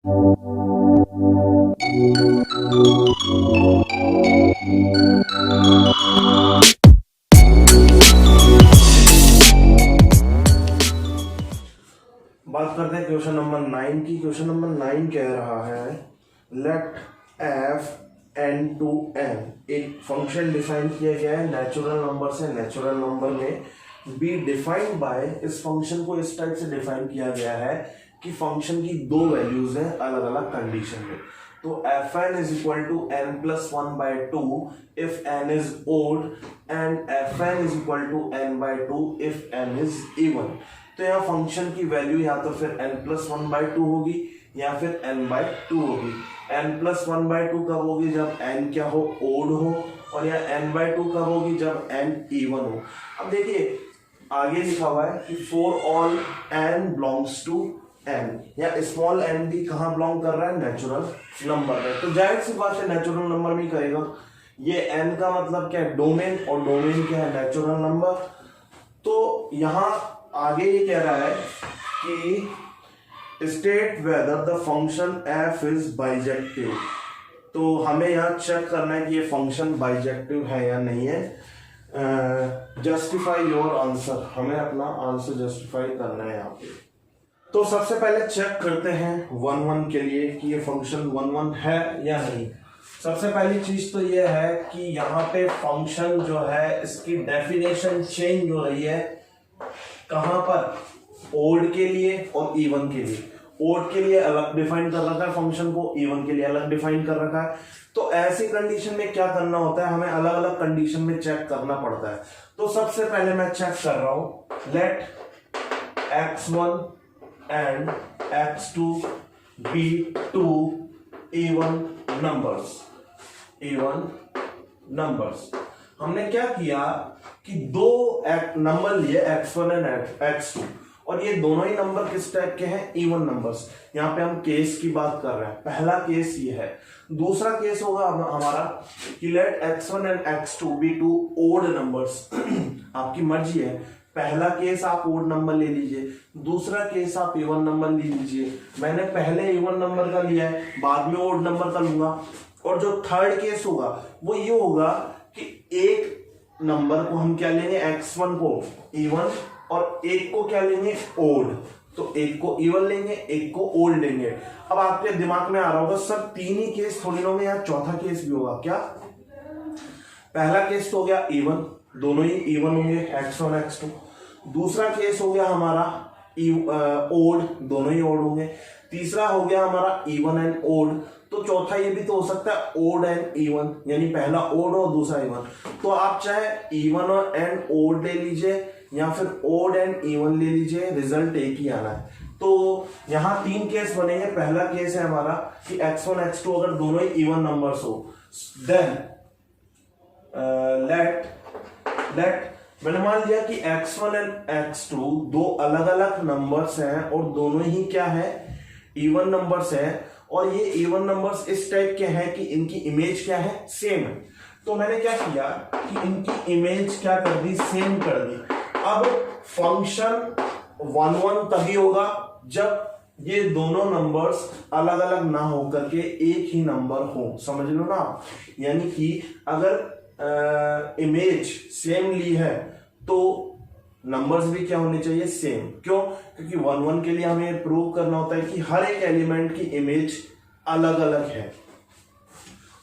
बात करते हैं क्वेश्चन नंबर 9 की। क्वेश्चन नंबर 9 कह रहा है let f N to N, एक फंक्शन डिफाइन किया गया है नेचुरल नंबर से। नेचुरल नंबर में बी डिफाइंड बाय, इस फंक्शन को इस टाइप से डिफाइन किया गया है कि फंक्शन की दो वैल्यूज हैं अलग अलग कंडीशन में। तो f n is equal to n plus one by two if n is odd and f n is equal to n by two if n is even. तो यहाँ फंक्शन की वैल्यू या तो फिर n plus one by two होगी या फिर n by two होगी। n plus one by two कब होगी? जब n क्या हो? ओड हो। और यहाँ n बाई टू कब होगी? जब n इवन हो। अब देखिए आगे लिखा हुआ है कि for all n belongs to n, या स्मॉल n भी कहाँ बिलोंग कर रहा है? नेचुरल नंबर में। तो जाहिर सी बात है नेचुरल नंबर में करेगा। ये n का मतलब क्या है? डोमेन, और डोमेन क्या है? Natural number. तो यहाँ आगे ये कह रहा है कि state whether the function F is bijective. तो हमें यहाँ चेक करना है कि ये फंक्शन बाइजेक्टिव है या नहीं है। जस्टिफाई योर आंसर, हमें अपना आंसर जस्टिफाई करना है यहाँ पे। तो सबसे पहले चेक करते हैं 1 1 के लिए कि ये फंक्शन 1 1 है या नहीं। सबसे पहली चीज तो ये है कि यहाँ पे फंक्शन जो है इसकी डेफिनेशन चेंज हो रही है। कहां पर? ओड के लिए और इवन के लिए। ओड के लिए अलग डिफाइन कर रखा है फंक्शन को, इवन के लिए अलग डिफाइन कर रखा है। तो ऐसी कंडीशन में क्या करना होता है? हमें अलग अलग कंडीशन में चेक करना पड़ता है। तो सबसे पहले मैं चेक कर रहा हूं, let x1 and x2 be two even numbers. Even numbers हमने क्या किया कि दो नंबर लिए x1 एंड x2, और ये दोनों ही नंबर किस टाइप के हैं? Even numbers. यहाँ पे हम केस की बात कर रहे हैं। पहला केस ये है। दूसरा केस होगा हमारा कि let x1 and x2 be two odd numbers. आपकी मर्जी है, पहला केस आप ओड नंबर ले लीजिए, दूसरा केस आप इवन नंबर ले लीजिए। मैंने पहले इवन नंबर का लिया है, बाद में ओड नंबर का लूंगा। और जो थर्ड केस होगा वो ये होगा कि एक नंबर को हम क्या लेंगे? x1 को इवन और एक को क्या लेंगे? ओड। तो एक को इवन लेंगे, एक को ओड लेंगे। अब आपके दिमाग में आ रहा होगा सर तीन ही केस थोड़ी ना होंगे, यहाँ चौथा केस भी होगा क्या? पहला केस तो हो गया इवन, दोनों ही इवन होंगे x1 x2। दूसरा केस हो गया हमारा ओड, दोनों ही ओड होंगे। तीसरा हो गया हमारा इवन एंड ओड। तो चौथा ये भी तो हो सकता है ओड एंड इवन, यानी पहला ओड और दूसरा इवन। तो आप चाहे इवन और एंड ओड ले लीजिए या फिर ओड एंड इवन ले लीजिए, रिजल्ट एक ही आना है। तो यहाँ तीन केस बनेंगे। पहला केस है हमारा कि x1 x2 अगर दोनों ही इवन नंबर्स हो, देन लेट मैंने मान लिया कि x1 एंड x2 दो अलग अलग नंबर्स हैं और दोनों ही क्या है? इवन नंबर्स हैं। और ये इवन नंबर्स इस टाइप के हैं कि इनकी इमेज क्या है? सेम है। तो मैंने क्या किया कि इनकी इमेज क्या कर दी? सेम कर दी। अब फंक्शन 1 1 तभी होगा जब ये दोनों नंबर्स अलग अलग ना हो करके एक ही नंबर हो। समझ लो ना आप, यानी कि अगर इमेज सेम ली है तो नंबर्स भी क्या होने चाहिए? सेम। क्यों? क्योंकि 1 1 के लिए हमें प्रूव करना होता है कि हर एक एलिमेंट की इमेज अलग अलग है।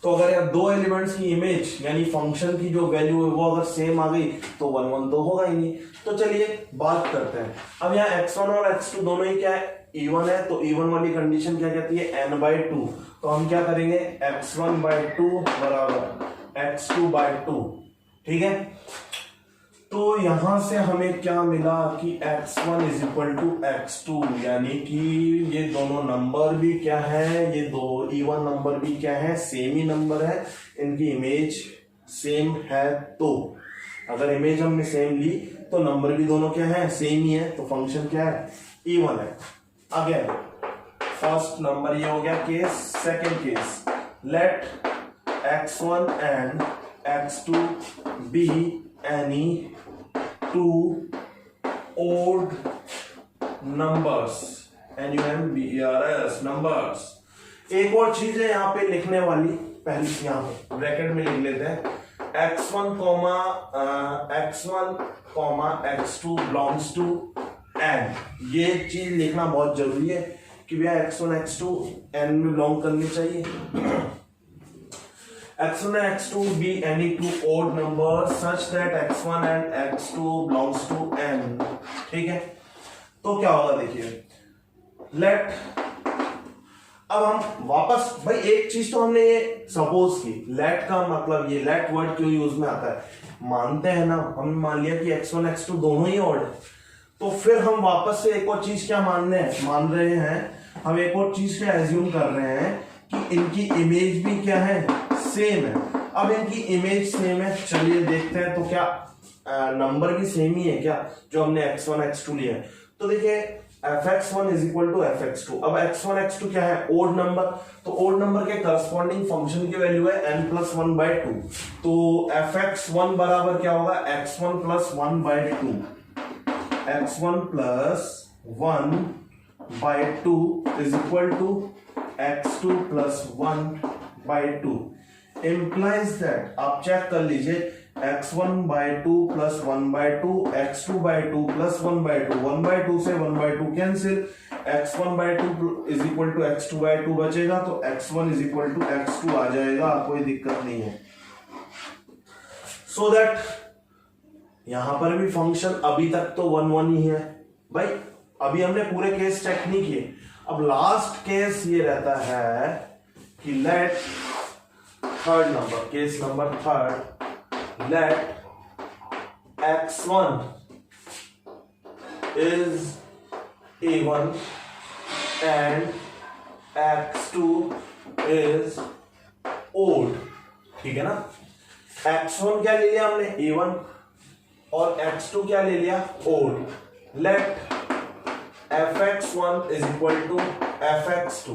तो अगर यार दो एलिमेंट्स की इमेज यानी फंक्शन की जो वैल्यू है वो अगर सेम आ गई तो 1 1 तो होगा ही नहीं। तो चलिए बात करते हैं। अब यहाँ x1 और x2 दोनों ही क्या है? इवन है। तो इवन वाली कंडीशन क्या कहती है? n/2। तो हम क्या करेंगे? x1/2 बराबर x2/2। ठीक है। तो यहां से हमें क्या मिला कि x1 is equal to x2, यानी कि ये दोनों नंबर भी क्या है? ये दो इवन नंबर भी क्या है? सेम ही नंबर है, इनकी इमेज सेम है। तो अगर इमेज हमने सेम ली तो नंबर भी दोनों क्या है? सेम ही है। तो फंक्शन क्या है? इवन है। अगेन फर्स्ट नंबर ये हो गया case. Second case, let x1 and x2 be any two odd numbers, NUMBERS numbers. एक और चीज है यहाँ पे लिखने वाली, पहले यहाँ पे ब्रैकेट में लिख लेते हैं x1 x2 belongs to n। ये चीज लिखना बहुत जरूरी है कि भैया x1 x2 n में बिलोंग करनी चाहिए। x1 and x2 be any two odd numbers such that x1 and x2 belongs to n। ठीक है, तो क्या होगा देखिए, लेट, अब हम वापस भाई एक चीज तो हमने ये सपोज की, लेट का मतलब ये लेट वर्ड क्यों यूज में आता है, मानते हैं ना, हमने मान लिया कि x1 x2 दोनों ही ऑड है, तो फिर हम वापस से एक और चीज क्या मान रहे हैं, हम एक और चीज क्या एज्यूम कर रहे हैं कि इनकी इमेज भी क्या है, सेम है। अब इनकी इमेज सेम है, चलिए देखते हैं तो क्या नंबर भी सेम ही है क्या, जो हमने x1 x2 लिया है। तो देखिए fx1 is equal to fx2। अब x1 x2 क्या है, ओड नंबर, तो ओड नंबर के करस्पॉन्डिंग फंक्शन की वैल्यू है n+1/2, तो fx1 बराबर क्या होगा, x1 + 1/2, x1 + 1/2 is equal to x2 + 1/2। implies that, आप चेक कर लीजिए, x1/2 + 1/2, x2/2 + 1/2, 1/2 से 1/2 cancel, x1/2 is equal to x2/2 बचेगा, तो x1 is equal to x2 आ जाएगा, कोई दिक्कत नहीं है। सो दैट यहां पर भी फंक्शन अभी तक तो 1 1 ही है भाई, अभी हमने पूरे केस चेक नहीं किए। अब लास्ट केस ये रहता है कि let third number, case number third, let x1 is a1 and x2 is odd। ठीक है ना, x1 क्या ले लिया हमने, a1, और x2 क्या ले लिया, odd। Let fx1 is equal to fx2।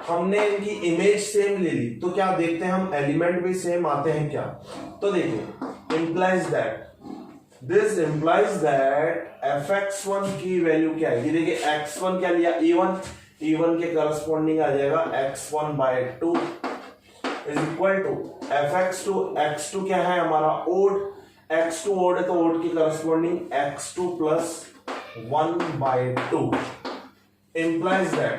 हमने इनकी इमेज सेम ले ली, तो क्या देखते हैं हम, एलिमेंट भी सेम आते हैं क्या, तो देखिए implies that, this implies that fx1 की वैल्यू क्या है, ये देखिए x1 क्या लिया, e1 के करस्पॉन्डिंग आ जाएगा x1/2 is equal to fx2, x2 क्या है हमारा, ओड, x2 ओड है तो ओड की करस्पॉन्डिंग x2 + 1/2 implies that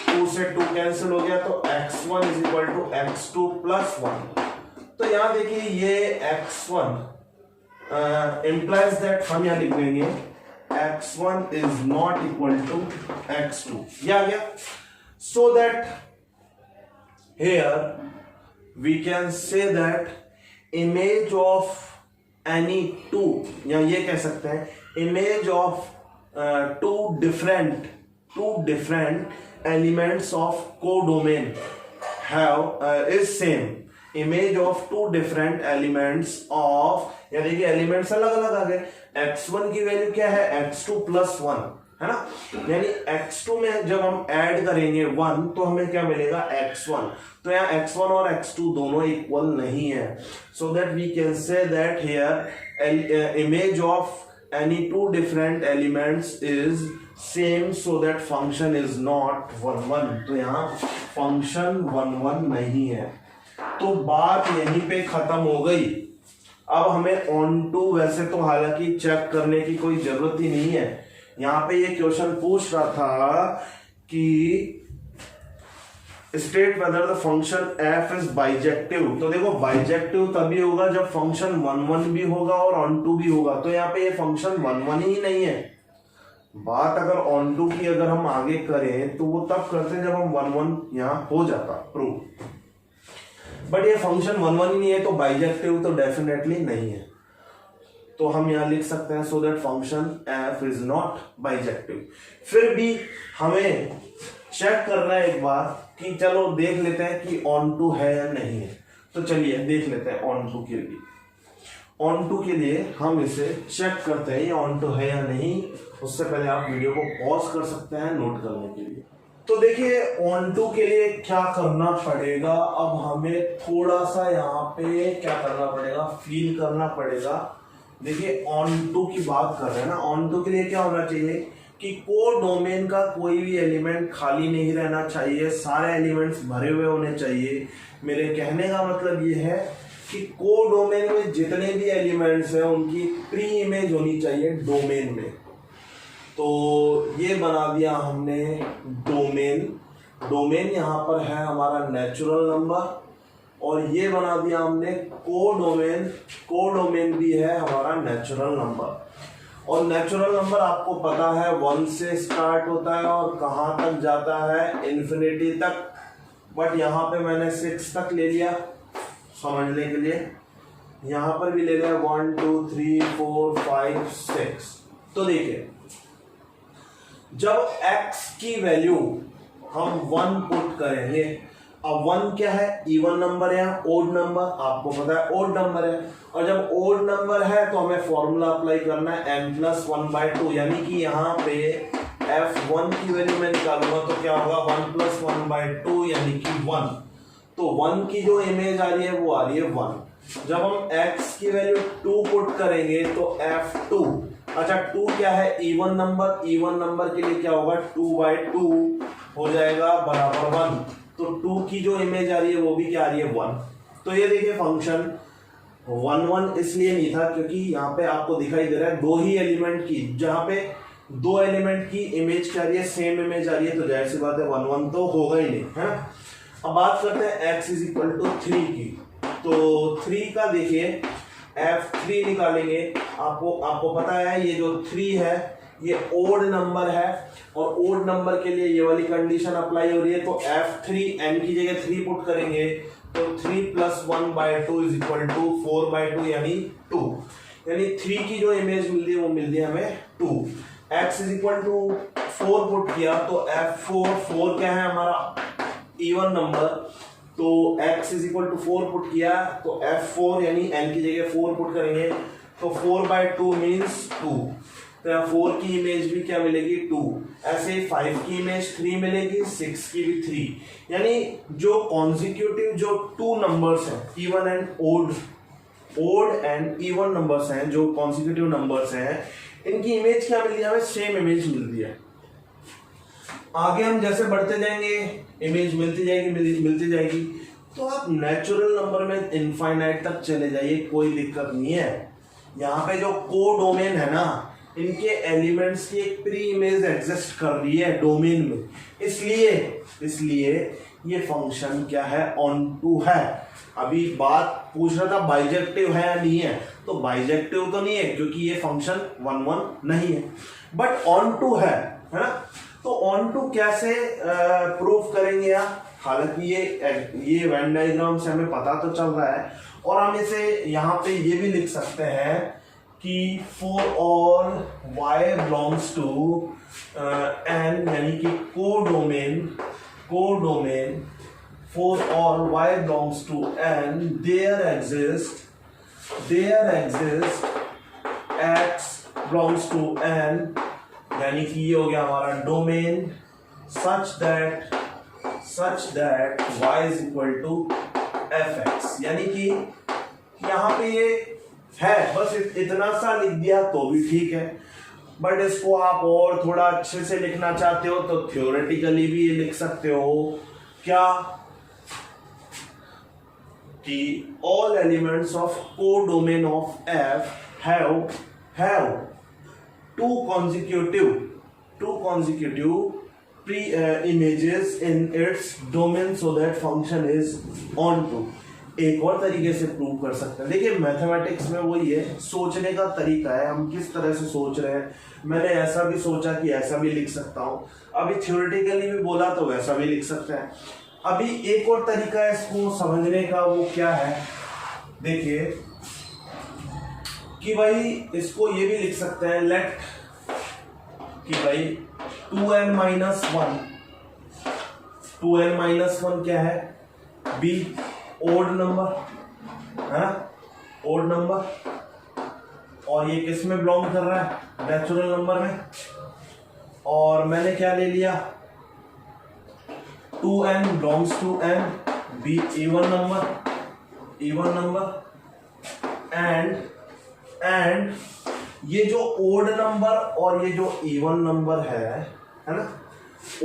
2 से 2 कैंसिल हो गया, तो x1 is equal to x2 + 1। तो यहां देखिए ये x1 implies that हम यहां लिख देंगे x1 is not equal to x2, ये आ गया। so that here we can say that image of any two, या ये कह सकते हैं image of two different elements of codomain have is same। image of two different elements of, या देखिए elements अलग अलग आ गए, x1 की वैल्यू क्या है, x2 + 1 है ना, यानी x2 में जब हम ऐड करेंगे 1 तो हमें क्या मिलेगा, x1। तो यहाँ x1 और x2 दोनों इक्वल नहीं है, so that we can say that here image of any two different elements is same, so that function is not 1 1। तो यहाँ फंक्शन 1 1 नहीं है, तो बात यहीं पे खत्म हो गई। अब हमें ऑन टू वैसे तो हालांकि चेक करने की कोई जरूरत ही नहीं है, यहाँ पे ये क्वेश्चन पूछ रहा था कि state whether the function f is bijective. तो देखो बाइजेक्टिव तभी होगा जब फंक्शन 1 1 भी होगा और ऑन टू भी होगा, तो यहाँ पे ये फंक्शन 1 1 ही नहीं है। बात अगर ऑन टू की अगर हम आगे करें तो वो तब करते हैं जब हम 1 1 यहाँ हो जाता प्रूव, बट ये फंक्शन 1 1 ही नहीं है, तो बाइजेक्टिव तो डेफिनेटली नहीं है। तो हम यहां लिख सकते हैं so that function f is not bijective. फिर भी हमें चेक करना है एक बार कि चलो देख लेते हैं कि ऑन टू है या नहीं है, तो चलिए देख लेते हैं ऑन टू के लिए। ऑन टू के लिए हम इसे चेक करते हैं ये ऑन टू है या नहीं। उससे पहले आप वीडियो को पॉज कर सकते हैं नोट करने के लिए। तो देखिए ऑन टू के लिए क्या करना पड़ेगा, अब हमें थोड़ा सा यहाँ पे क्या करना पड़ेगा, फील करना पड़ेगा। देखिए ऑन टू की बात कर रहे हैं ना, ऑन टू के लिए क्या होना चाहिए कि कोडोमेन का कोई भी एलिमेंट खाली नहीं रहना चाहिए, सारे एलिमेंट्स भरे हुए होने चाहिए। मेरे कहने का मतलब ये है कि कोडोमेन में जितने भी एलिमेंट्स हैं उनकी प्री इमेज होनी चाहिए डोमेन में। तो ये बना दिया हमने डोमेन। डोमेन यहाँ पर है हमारा नेचुरल नंबर, और ये बना दिया हमने कोडोमेन। कोडोमेन भी है हमारा नेचुरल नंबर, और नेचुरल नंबर आपको पता है 1 से स्टार्ट होता है और कहाँ तक जाता है, इन्फिनिटी तक। बट यहाँ पे मैंने 6 तक ले लिया समझने के लिए, यहाँ पर भी ले लिया 1 2 3 4 5 6। तो देखिए, जब x की वैल्यू हम 1 पुट करेंगे, अब 1 क्या है, इवन नंबर या ओड नंबर, आपको पता है ओड नंबर है, और जब ओड नंबर है तो हमें फॉर्मूला अप्लाई करना है m+1/2, यानी कि यहाँ पे f1 की वैल्यू मैं निकालूंगा तो क्या होगा 1+1/2 यानी कि 1। तो 1 की जो इमेज आ रही है वो आ रही है 1। जब हम x की वैल्यू 2 पुट करेंगे तो f2, अच्छा 2 क्या है, इवन नंबर, इवन नंबर के लिए क्या होगा 2/2 हो जाएगा बराबर 1। तो 2 की जो इमेज आ रही है वो भी क्या आ रही है 1। तो ये देखिए फंक्शन 1 1 इसलिए नहीं था क्योंकि यहाँ पे आपको दिखाई दे रहा है दो ही एलिमेंट की, जहाँ पे 2 एलिमेंट की इमेज क्या आ रही है, सेम इमेज आ रही है, तो जाहिर सी बात है 1 1 तो होगा ही नहीं है। अब बात करते हैं x = 3 की। तो 3 का देखिए f3 निकालेंगे, आपको पता है ये जो 3 है ये ओड नंबर है, और ओड नंबर के लिए ये वाली कंडीशन अप्लाई हो रही है। तो f3 n की जगह 3 पुट करेंगे तो 3 + 1/2 = 4/2 यानी 2, यानी 3 की जो इमेज मिल रही है वो मिल रही है हमें 2। x = 4 पुट किया तो f4 क्या है हमारा इवन नंबर, तो x = 4 पुट किया तो f4 यानी n की जगह 4 पुट करेंगे तो 4/2 मीन्स 2। तो यहाँ 4 की इमेज भी क्या मिलेगी 2, ऐसे 5 की इमेज 3 मिलेगी, 6 की भी 3। यानी जो कॉन्जिक्यूटिव जो 2 नंबर्स हैं, even and odd and even numbers हैं, जो कॉन्जिक्यूटिव नंबर्स हैं, इनकी इमेज क्या मिल रही है हमें, सेम इमेज मिल रही है। आगे हम जैसे बढ़ते जाएंगे इमेज मिलती जाएगी। तो आप नेचुरल नंबर में इनफाइनाइट तक चले जाइए, कोई दिक्कत नहीं है। यहाँ पे जो कोडोमेन है ना, इनके एलिमेंट्स की एक प्री इमेज एग्जिस्ट कर रही है डोमेन में, इसलिए ये फंक्शन क्या है, ऑन टू है। अभी बात पूछ रहा था बाइजेक्टिव है या नहीं है, तो बाइजेक्टिव तो नहीं है क्योंकि ये फंक्शन 1 1 नहीं है, बट ऑन टू है ना। तो ऑन टू कैसे प्रूफ करेंगे आप, हालांकि ये वेन डायग्राम से हमें पता तो चल रहा है, और हम इसे यहाँ पे ये भी लिख सकते हैं कि for all y belongs to n, यानी कि codomain for all y belongs to n there exists x belongs to n, यानी कि ये हो गया हमारा domain such that y = fx, यानी कि यहाँ पे ये है, बस इतना सा लिख दिया तो भी ठीक है, बट इसको आप और थोड़ा अच्छे से लिखना चाहते हो तो थ्योरेटिकली भी ये लिख सकते हो क्या, कि all elements of codomain of f have two consecutive images in its domain so that function is onto। एक और तरीके से प्रूव कर सकते हैं। देखिए मैथमेटिक्स में वही है, सोचने का तरीका है, हम किस तरह से सोच रहे हैं। मैंने ऐसा भी सोचा कि ऐसा भी लिख सकता हूँ, अभी थ्योरेटिकली भी बोला तो वैसा भी लिख सकते हैं। अभी एक और तरीका है इसको समझने का, वो क्या है, देखिए कि भाई इसको ये भी लिख सकते हैं, लेट कि भाई 2n-1 क्या है, बी ओड नंबर है ना, ओड नंबर, और ये किस में बिलोंग कर रहा है, नेचुरल नंबर में। और मैंने क्या ले लिया, 2n belongs to n, be even number, and ये जो ओड नंबर और ये जो इवन नंबर है ना,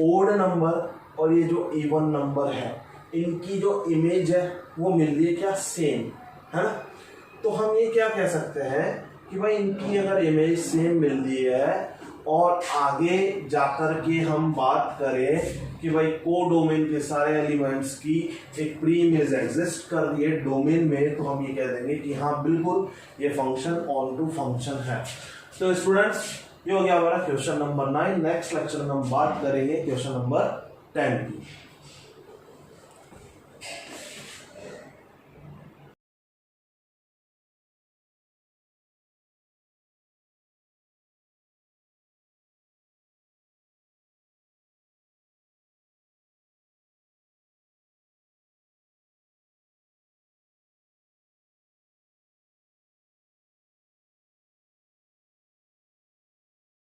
ओड नंबर और ये जो इवन नंबर है, इनकी जो इमेज है वो मिल रही है क्या, सेम, है ना। तो हम ये क्या कह सकते हैं कि भाई इनकी अगर इमेज सेम मिल रही है और आगे जाकर के हम बात करें कि भाई कोडोमेन के सारे एलिमेंट्स की एक प्री इमेज एग्जिस्ट कर रही है डोमेन में, तो हम ये कह देंगे कि हाँ बिल्कुल ये फंक्शन ऑन टू फंक्शन है। तो स्टूडेंट्स ये हो गया हमारा क्वेश्चन नंबर 9। नेक्स्ट लेक्चर में हम बात करेंगे क्वेश्चन नंबर 10 की।